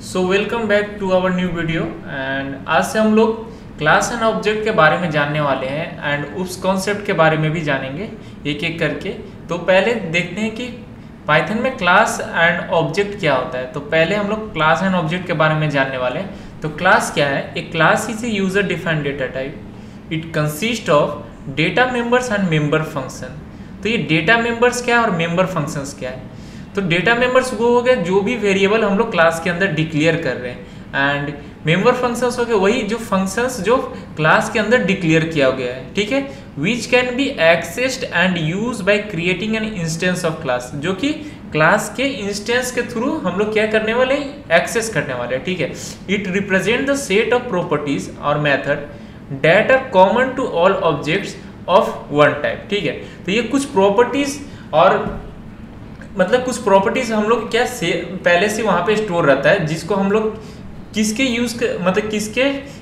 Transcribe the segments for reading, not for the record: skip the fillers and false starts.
So welcome back to our new video and आज से हम लोग क्लास एंड ऑब्जेक्ट के बारे में जानने वाले हैं एंड उस कॉन्सेप्ट के बारे में भी जानेंगे एक एक करके। तो पहले देखते हैं कि पाइथन में क्लास एंड ऑब्जेक्ट क्या होता है। तो पहले हम लोग क्लास एंड ऑब्जेक्ट के बारे में जानने वाले हैं। तो क्लास क्या है? एक class is a user defined data type. It consist of data members and member function. तो ये डेटा मेंबर्स क्या है और मेंबर फंक्शंस क्या है? तो डेटा मेंबर्स वो हो गए जो भी वेरिएबल हम लोग क्लास के अंदर डिक्लेयर कर रहे हैं, एंड मेंबर फंक्शंस हो गए वही जो फंक्शंस जो क्लास के अंदर डिक्लेयर किया गया है, ठीक है। Which can be accessed and use by creating an instance of class, जो कि क्लास के इंस्टेंस के थ्रू हम लोग क्या करने वाले हैं, एक्सेस करने वाले हैं, ठीक है। It represent the set of properties और method that are common to all objects of one type, ठीक है। तो ये कुछ प्रॉपर्टीज और मतलब कुछ प्रॉपर्टीज हम लोग क्या से पहले से वहां पे स्टोर रहता है, जिसको हम लोग किसके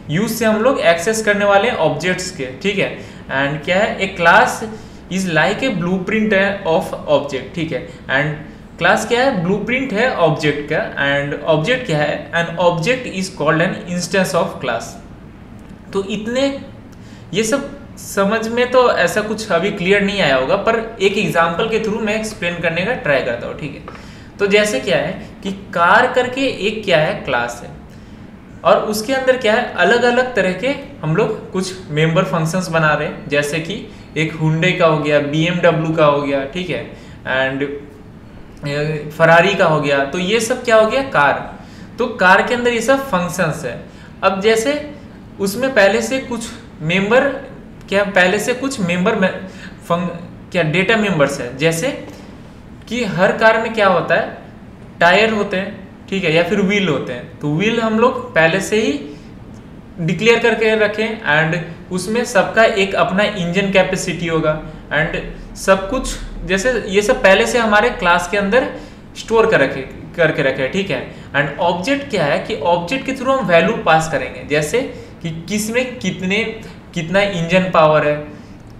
यूज से हम लोग एक्सेस करने वाले हैं, ऑब्जेक्ट्स के, ठीक है। एंड क्या है, एक class is like a blueprint of object, ठीक है। एंड क्लास क्या है, ब्लूप्रिंट है ऑब्जेक्ट का। एंड ऑब्जेक्ट क्या है, an object is called an instance of class. तो इतने ये सब समझ में तो ऐसा कुछ अभी क्लियर नहीं आया होगा, पर एक एग्जांपल के थ्रू मैं एक्सप्लेन करने का ट्राई करता हूँ, ठीक है। तो जैसे क्या है कि कार करके एक क्या है, क्लास है, और उसके अंदर क्या है, अलग अलग तरह के हम लोग कुछ मेंबर फंक्शंस बना रहे हैं। जैसे कि एक हुंडई का हो गया, BMW का हो गया, ठीक है, एंड फरारी का हो गया। तो ये सब क्या हो गया, कार। तो कार के अंदर ये सब फंक्शंस है। अब जैसे उसमें पहले से कुछ मेंबर क्या डेटा मेंबर्स है। जैसे कि हर कार में क्या होता है, टायर होते हैं, ठीक है, या फिर व्हील होते हैं। तो व्हील हम लोग पहले से ही डिक्लेयर करके रखें, एंड उसमें सबका एक अपना इंजन कैपेसिटी होगा, एंड सब कुछ जैसे ये सब पहले से हमारे क्लास के अंदर स्टोर करके रखे, ठीक है। एंड ऑब्जेक्ट क्या है कि ऑब्जेक्ट के थ्रू हम वैल्यू पास करेंगे। जैसे कि किसमें कितना इंजन पावर है,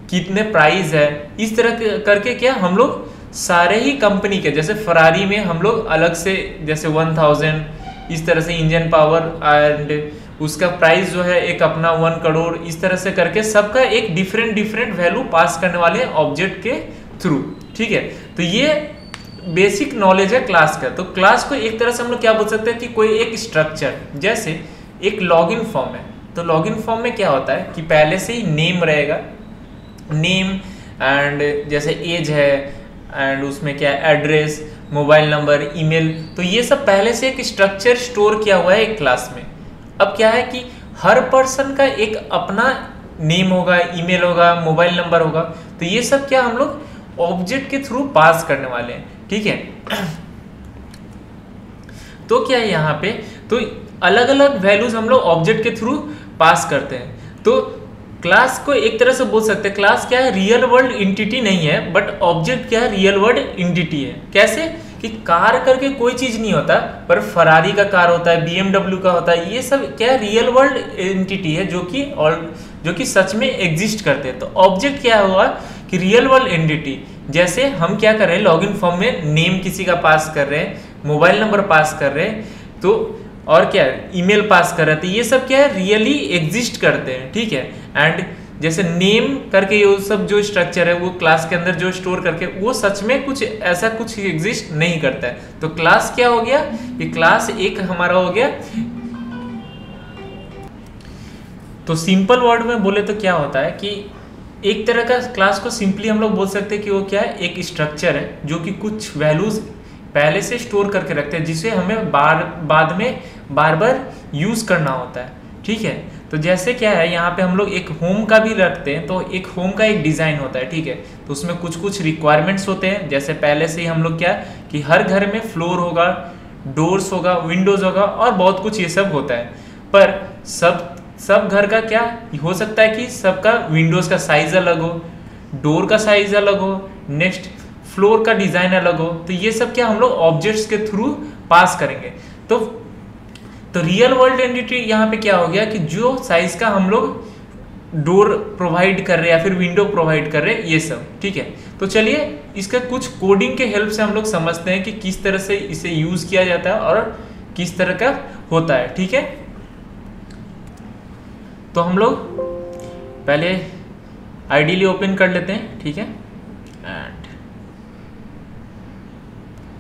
कितने प्राइस है, इस तरह करके क्या हम लोग सारे ही कंपनी के, जैसे फरारी में हम लोग अलग से जैसे 1000 इस तरह से इंजन पावर, एंड उसका प्राइस जो है एक अपना 1 करोड़, इस तरह से करके सबका एक डिफरेंट वैल्यू पास करने वाले हैं ऑब्जेक्ट के थ्रू, ठीक है। तो ये बेसिक नॉलेज है क्लास का। तो क्लास को एक तरह से हम लोग क्या बोल सकते हैं कि कोई एक स्ट्रक्चर, जैसे एक लॉगिन फॉर्म है। तो लॉगिन फॉर्म में क्या होता है कि पहले से ही नेम रहेगा, नेम एंड जैसे एज है, एंड उसमें क्या है, एड्रेस, मोबाइल नंबर, ईमेल। तो ये सब पहले से एक स्ट्रक्चर स्टोर किया हुआ है एक क्लास में। अब क्या है कि हर पर्सन का एक अपना नेम होगा, ईमेल होगा, मोबाइल नंबर होगा। तो ये सब क्या हम लोग ऑब्जेक्ट के थ्रू पास करने वाले हैं, ठीक है। तो क्या है यहाँ पे, तो अलग अलग वैल्यूज हम लोग ऑब्जेक्ट के थ्रू पास करते हैं। तो क्लास को एक तरह से बोल सकते हैं, क्लास क्या है, रियल वर्ल्ड एंटिटी नहीं है, बट ऑब्जेक्ट क्या है, रियल वर्ल्ड एंटिटी है। कैसे कि कार करके कोई चीज नहीं होता, पर फरारी का कार होता है, BMW का होता है। ये सब क्या है, रियल वर्ल्ड एंटिटी है, जो कि सच में एग्जिस्ट करते हैं। तो ऑब्जेक्ट क्या हुआ कि रियल वर्ल्ड एंटिटी। जैसे हम क्या कर रहे हैं, लॉगिन फॉर्म में नेम किसी का पास कर रहे हैं, मोबाइल नंबर पास कर रहे हैं, तो और क्या ईमेल पास कर रहे थे। ये सब क्या है, रियली एग्जिस्ट करते हैं, ठीक है। एंड जैसे नेम करके ये सब जो स्ट्रक्चर है वो क्लास के अंदर जो स्टोर करके, वो सच में कुछ ऐसा कुछ एग्जिस्ट नहीं करता है। तो क्लास क्या हो गया, ये क्लास एक हमारा हो गया। तो सिंपल वर्ड में बोले तो क्या होता है कि एक तरह का क्लास को सिंपली हम लोग बोल सकते हैं कि वो क्या है, एक स्ट्रक्चर है जो कि कुछ वैल्यूज पहले से स्टोर करके रखते हैं, जिसे हमें बाद में बार बार यूज करना होता है, ठीक है। तो जैसे क्या है, यहाँ पे हम लोग एक होम का भी रखते हैं। तो एक होम का एक डिजाइन होता है, ठीक है। तो उसमें कुछ रिक्वायरमेंट्स होते हैं। जैसे पहले से ही हम लोग क्या कि हर घर में फ्लोर होगा, डोर्स होगा, विंडोज होगा, और बहुत कुछ ये सब होता है। पर सब घर का क्या हो सकता है कि सबका विंडोज का साइज अलग हो, डोर का साइज अलग हो, नेक्स्ट फ्लोर का डिजाइन अलग हो। तो ये सब क्या हम लोग ऑब्जेक्ट्स के थ्रू पास करेंगे। तो रियल वर्ल्ड एंटिटी यहाँ पे क्या हो गया कि जो साइज का हम लोग डोर प्रोवाइड कर रहे हैं या फिर विंडो प्रोवाइड कर रहे हैं, ये सब, ठीक है। तो चलिए इसका कुछ कोडिंग के हेल्प से हम लोग समझते हैं कि किस तरह से इसे यूज किया जाता है और किस तरह का होता है। ठीक है, तो हम लोग पहले आइडियली ओपन कर लेते हैं। ठीक है, एंड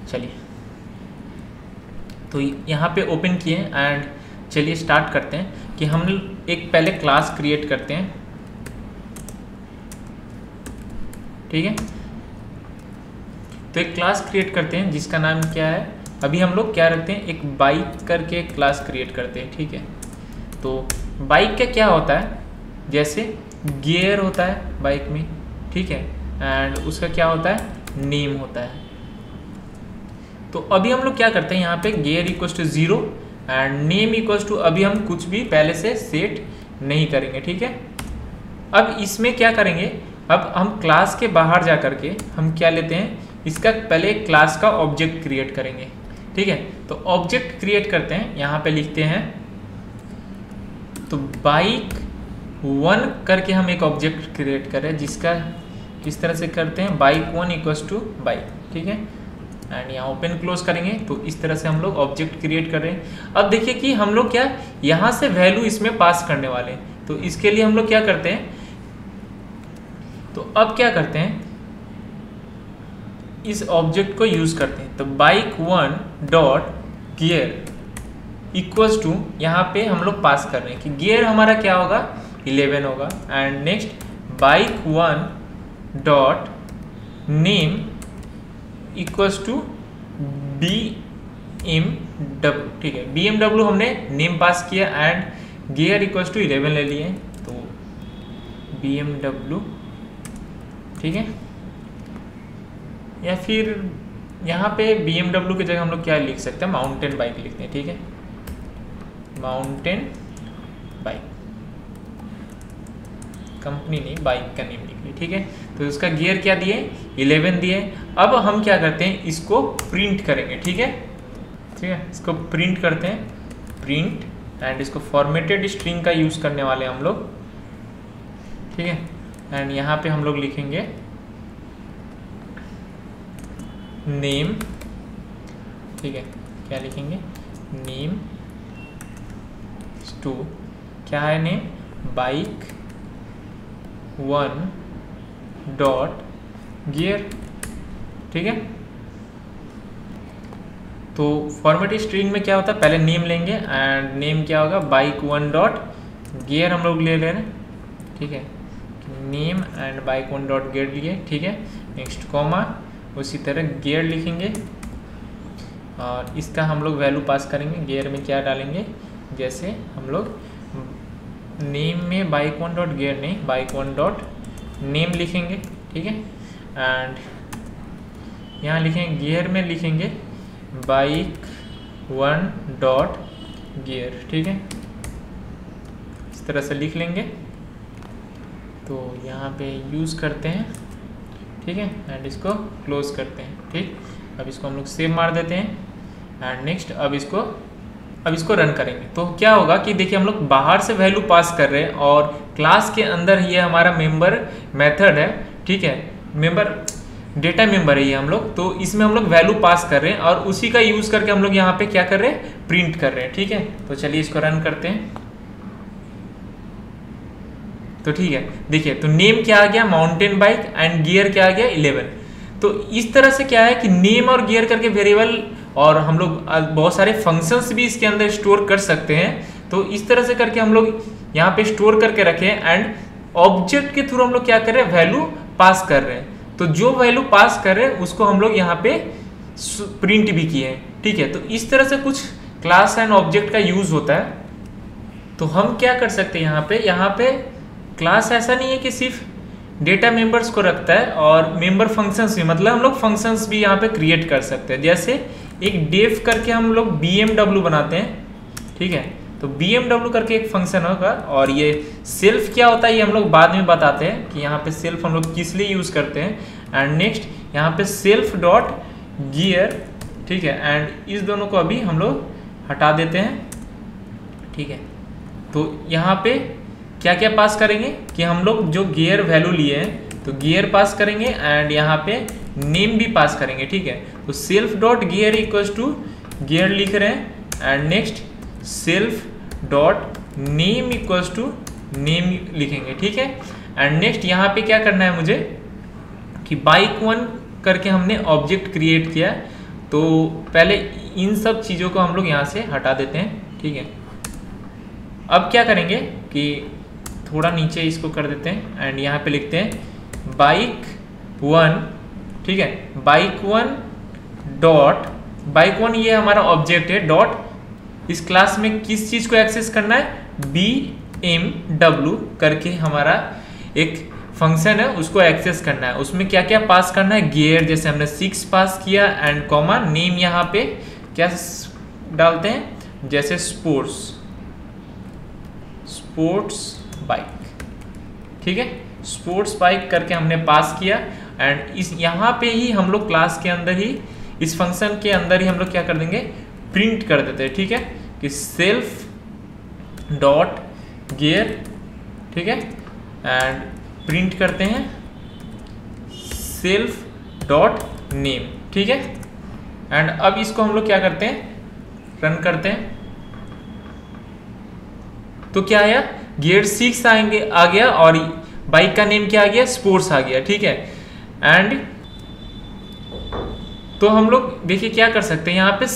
चलिए तो यहाँ पे ओपन किए एंड चलिए स्टार्ट करते हैं कि हम एक पहले क्लास क्रिएट करते हैं। ठीक है, तो एक क्लास क्रिएट करते हैं जिसका नाम क्या है, अभी हम लोग क्या रखते हैं, एक बाइक करके एक क्लास क्रिएट करते हैं। ठीक है, तो बाइक का क्या होता है, जैसे गियर होता है बाइक में। ठीक है, एंड उसका क्या होता है, नेम होता है। तो अभी हम लोग क्या करते हैं, यहाँ पे gear equal to 0 and name equal to, अभी हम कुछ भी पहले से सेट नहीं करेंगे। ठीक है, अब इसमें क्या करेंगे, अब हम क्लास के बाहर जा करके हम क्या लेते हैं, इसका पहले एक क्लास का ऑब्जेक्ट क्रिएट करेंगे। ठीक है, तो ऑब्जेक्ट क्रिएट करते हैं, यहाँ पे लिखते हैं तो बाइक 1 करके हम एक ऑब्जेक्ट क्रिएट करें, जिसका किस तरह से करते हैं, बाइक 1 इक्वल्स टू बाइक। ठीक है, एंड यहाँ ओपन क्लोज करेंगे, तो इस तरह से हम लोग ऑब्जेक्ट क्रिएट कर रहे हैं। अब देखिए कि हम लोग क्या यहाँ से वैल्यू इसमें पास करने वाले हैं, तो इसके लिए हम लोग क्या करते हैं, तो अब क्या करते हैं, इस ऑब्जेक्ट को यूज करते हैं। तो bike 1 dot gear equals to, यहाँ पे हम लोग पास कर रहे हैं कि गियर हमारा क्या होगा, 11 होगा। And next bike 1 dot name equals to BMW। ठीक है, BMW हमने नेम पास किया एंड गियर इक्वल्स टू 11 ले लिए, तो BMW। ठीक है, या फिर यहाँ पे BMW की जगह हम लोग क्या लिख सकते हैं, माउंटेन बाइक लिखते हैं। ठीक है, माउंटेन बाइक, कंपनी नहीं, बाइक का नेम लिख लिया। ठीक है, तो उसका गियर क्या दिए, 11 दिए। अब हम क्या करते हैं, इसको प्रिंट करेंगे। ठीक है, ठीक है, इसको प्रिंट करते हैं, प्रिंट, एंड इसको फॉर्मेटेड स्ट्रिंग का यूज करने वाले हम लोग। ठीक है, एंड यहाँ पे हम लोग लिखेंगे नेम। ठीक है, क्या लिखेंगे, नेम टू, क्या है नेम, बाइक 1 डॉट गियर। ठीक है, तो फॉर्मेट स्ट्रिंग में क्या होता है, पहले नेम लेंगे एंड नेम क्या होगा, बाइक 1 डॉट गियर हम लोग ले रहे हैं। ठीक है, name and bike 1 dot gear लिए। ठीक है, नेक्स्ट कॉमा, उसी तरह गियर लिखेंगे और इसका हम लोग वैल्यू पास करेंगे। गियर में क्या डालेंगे, जैसे हम लोग नेम में बाइक 1 डॉट गियर नहीं, बाइक 1 डॉट नेम लिखेंगे। ठीक है, एंड यहाँ लिखेंगे गियर में लिखेंगे बाइक 1 डॉट गियर। ठीक है, इस तरह से लिख लेंगे, तो यहाँ पे यूज़ करते हैं। ठीक है, एंड इसको क्लोज करते हैं। ठीक, अब इसको हम लोग सेव मार देते हैं एंड नेक्स्ट अब इसको रन करेंगे। तो क्या होगा कि देखिए हम लोग बाहर से वैल्यू पास कर रहे हैं और क्लास के अंदर ये हमारा मेंबर मेथड है। ठीक है, मेंबर डेटा मेंबर है ये हम लोग, तो इसमें हम लोग वैल्यू पास कर रहे हैं और उसी का यूज करके हम लोग यहाँ पे क्या कर रहे हैं, प्रिंट कर रहे हैं। ठीक है, तो चलिए इसको रन करते हैं। तो ठीक है, देखिए तो नेम क्या आ गया, माउंटेन बाइक, एंड गियर क्या आ गया, 11। तो इस तरह से क्या है कि नेम और गियर करके वेरिएबल, और हम लोग बहुत सारे फंक्शंस भी इसके अंदर स्टोर कर सकते हैं। तो इस तरह से करके हम लोग यहाँ पे स्टोर करके रखे हैं एंड ऑब्जेक्ट के थ्रू हम लोग क्या कर रहे हैं, वैल्यू पास कर रहे हैं। तो जो वैल्यू पास कर रहे हैं उसको हम लोग यहाँ पे प्रिंट भी किए हैं। ठीक है, तो इस तरह से कुछ क्लास एंड ऑब्जेक्ट का यूज होता है। तो हम क्या कर सकते हैं, यहाँ पे क्लास ऐसा नहीं है कि सिर्फ डेटा मेंबर्स को रखता है और मेंबर फंक्शंस भी, मतलब हम लोग फंक्शंस भी यहाँ पे क्रिएट कर सकते हैं। जैसे एक डेफ करके हम लोग BMW बनाते हैं। ठीक है, तो BMW करके एक फंक्शन होगा और ये सेल्फ क्या होता है ये हम लोग बाद में बताते हैं कि यहाँ पे सेल्फ हम लोग किस लिए यूज करते हैं। एंड नेक्स्ट यहाँ पे सेल्फ डॉट गियर। ठीक है, एंड इस दोनों को अभी हम लोग हटा देते हैं। ठीक है, तो यहाँ पे क्या क्या पास करेंगे कि हम लोग जो गियर वैल्यू लिए हैं तो गियर पास करेंगे एंड यहाँ पे नेम भी पास करेंगे। ठीक है, तो self dot gear equals to gear लिख रहे हैं and next self dot name equals to name लिखेंगे, ठीक है। एंड नेक्स्ट यहाँ पे क्या करना है मुझे कि bike1 करके हमने ऑब्जेक्ट क्रिएट किया, तो पहले इन सब चीज़ों को हम लोग यहाँ से हटा देते हैं, ठीक है। अब क्या करेंगे कि थोड़ा नीचे इसको कर देते हैं एंड यहाँ पे लिखते हैं bike1, ठीक है। bike1 ये हमारा ऑब्जेक्ट है, डॉट इस क्लास में किस चीज़ को एक्सेस करना है, BMW करके हमारा एक फंक्शन है, उसको एक्सेस करना है। उसमें क्या क्या पास करना है, गियर जैसे हमने 6 पास किया एंड कॉमा नेम यहाँ पे क्या डालते हैं, जैसे स्पोर्ट्स बाइक, ठीक है। स्पोर्ट्स बाइक करके हमने पास किया एंड इस यहाँ पे ही हम लोग क्लास के अंदर ही इस फंक्शन के अंदर ही हम लोग क्या कर देंगे, प्रिंट कर देते हैं, ठीक है, कि सेल्फ डॉट गियर, ठीक है, एंड प्रिंट करते हैं सेल्फ डॉट नेम, ठीक है। एंड अब इसको हम लोग क्या करते हैं, रन करते हैं, तो क्या आया, गियर 6 आ गया और बाइक का नेम क्या आ गया, स्पोर्ट्स आ गया, ठीक है। एंड तो हम लोग देखिए क्या कर सकते हैं, यहाँ पे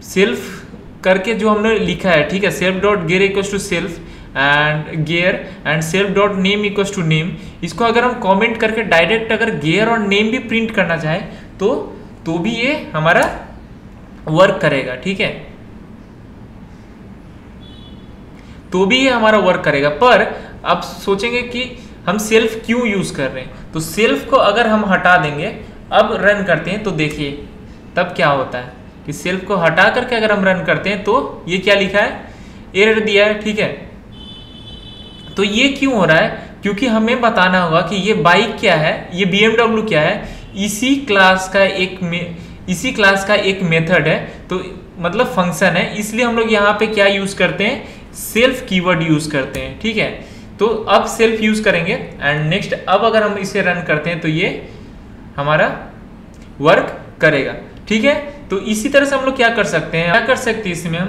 सेल्फ करके जो हमने लिखा है, ठीक है, self dot gear equals to self and gear and self dot name equals to name, इसको अगर हम कमेंट करके डायरेक्ट अगर गियर और नेम भी प्रिंट करना चाहे तो भी ये हमारा वर्क करेगा, ठीक है, तो भी ये हमारा वर्क करेगा। पर अब सोचेंगे कि हम सेल्फ क्यों यूज कर रहे हैं, तो सेल्फ को अगर हम हटा देंगे, अब रन करते हैं तो देखिए तब क्या होता है कि सेल्फ को हटा करके अगर हम रन करते हैं तो ये क्या लिखा है, एरर दिया है, ठीक है। तो ये क्यों हो रहा है, क्योंकि हमें बताना होगा कि ये बाइक क्या है, ये BMW क्या है, इसी क्लास का एक मेथड है, तो मतलब फंक्शन है, इसलिए हम लोग यहाँ पे क्या यूज करते हैं, सेल्फ कीवर्ड यूज करते हैं, ठीक है। तो अब सेल्फ यूज करेंगे एंड नेक्स्ट अब अगर हम इसे रन करते हैं तो ये हमारा वर्क करेगा, ठीक है। तो इसी तरह से हम लोग क्या कर सकते हैं, इसमें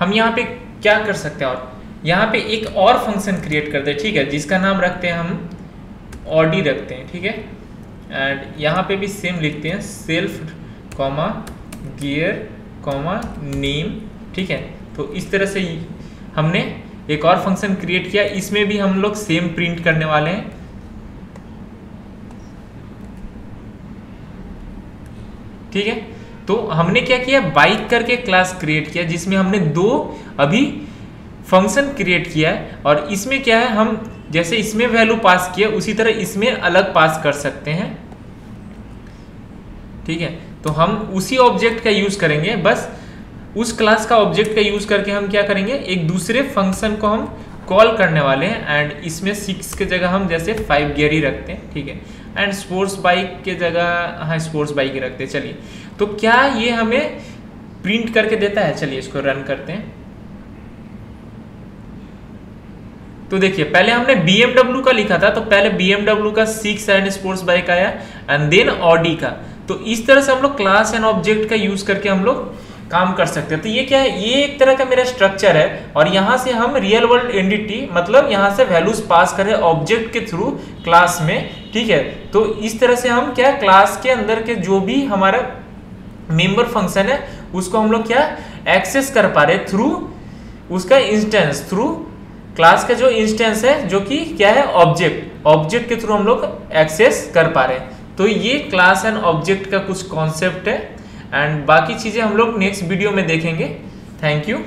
हम यहाँ पे क्या कर सकते हैं, और यहाँ पे एक और फंक्शन क्रिएट करते हैं, ठीक है, जिसका नाम रखते हैं हम ऑडी रखते हैं, ठीक है। एंड यहाँ पे भी सेम लिखते हैं self comma gear comma name, ठीक है। तो इस तरह से हमने एक और फंक्शन क्रिएट किया, इसमें भी हम लोग सेम प्रिंट करने वाले हैं, ठीक है। तो हमने क्या किया, बाइक करके क्लास क्रिएट किया जिसमें हमने 2 अभी फंक्शन क्रिएट किया है, और इसमें क्या है, हम जैसे इसमें वैल्यू पास किया उसी तरह इसमें अलग पास कर सकते हैं, ठीक है। तो हम उसी ऑब्जेक्ट का यूज करेंगे, बस उस क्लास का ऑब्जेक्ट का यूज करके हम क्या करेंगे, एक दूसरे फंक्शन को हम कॉल करने वाले हैं एंड इसमें 6 के जगह हम जैसे 5 गियर ही रखते हैं, ठीक है। एंड स्पोर्ट्स बाइक के जगह हाँ स्पोर्ट्स बाइक ही रखते हैं। चलिए, तो क्या ये हमें प्रिंट करके देता है, चलिए इसको रन करते हैं। तो देखिए पहले हमने BMW का लिखा था, तो पहले BMW का 6 एंड स्पोर्ट्स बाइक आया एंड देन ऑडी का। तो इस तरह से हम लोग क्लास एंड ऑब्जेक्ट का यूज करके हम लोग काम कर सकते हैं। तो ये क्या है, ये एक तरह का मेरा स्ट्रक्चर है और यहाँ से हम रियल वर्ल्ड एंटिटी मतलब यहाँ से वैल्यूज पास करें ऑब्जेक्ट के थ्रू क्लास में, ठीक है। तो इस तरह से हम क्या क्लास के अंदर के जो भी हमारा मेंबर फंक्शन है उसको हम लोग क्या एक्सेस कर पा रहे थ्रू उसका इंस्टेंस, थ्रू क्लास का जो इंस्टेंस है जो कि क्या है ऑब्जेक्ट के थ्रू हम लोग एक्सेस कर पा रहे हैं। तो ये क्लास एंड ऑब्जेक्ट का कुछ कॉन्सेप्ट है एंड बाकी चीजें हम लोग नेक्स्ट वीडियो में देखेंगे। Thank you.